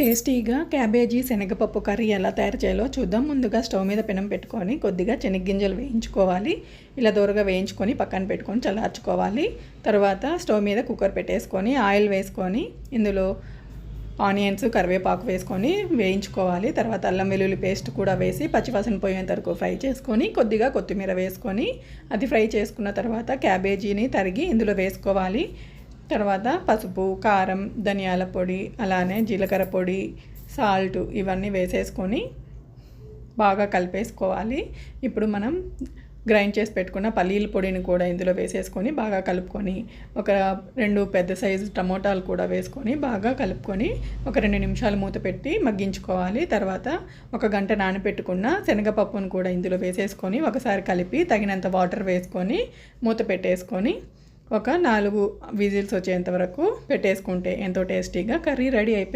టేస్టీగా క్యాబేజీ శనగపప్పు కర్రీ ఎలా తయారు చేయాలో చూద్దాం. ముందుగా స్టవ్ మీద పెనం పెట్టుకొని కొద్దిగా శనగగింజలు వేయించుకోవాలి. ఇలా దూరగా వేయించుకొని పక్కన పెట్టుకొని చల్లార్చుకోవాలి. తర్వాత స్టవ్ మీద కుక్కర్ పెట్టేసుకొని ఆయిల్ వేసుకొని ఇందులో ఆనియన్స్, కరివేపాకు వేసుకొని వేయించుకోవాలి. తర్వాత అల్లం వెల్లుల్లి పేస్ట్ కూడా వేసి పచ్చివాసన పోయేంత వరకు ఫ్రై చేసుకొని కొద్దిగా కొత్తిమీర వేసుకొని అది ఫ్రై చేసుకున్న తర్వాత క్యాబేజీని తరిగి ఇందులో వేసుకోవాలి. తర్వాత పసుపు, కారం, ధనియాల పొడి, అలానే జీలకర్ర పొడి, సాల్ట్ ఇవన్నీ వేసేసుకొని బాగా కలిపేసుకోవాలి. ఇప్పుడు మనం గ్రైండ్ చేసి పెట్టుకున్న పల్లీల పొడిని కూడా ఇందులో వేసేసుకొని బాగా కలుపుకొని ఒక 2 పెద్ద సైజు టమోటాలు కూడా వేసుకొని బాగా కలుపుకొని ఒక 2 నిమిషాలు మూత పెట్టి మగ్గించుకోవాలి. తర్వాత 1 గంట నానబెట్టుకున్న శనగపప్పును కూడా ఇందులో వేసేసుకొని ఒకసారి కలిపి తగినంత వాటర్ వేసుకొని మూత పెట్టేసుకొని ఒక 4 విజిల్స్ వచ్చేంత వరకు పెట్టేసుకుంటే ఎంతో టేస్టీగా కర్రీ రెడీ అయిపోయింది.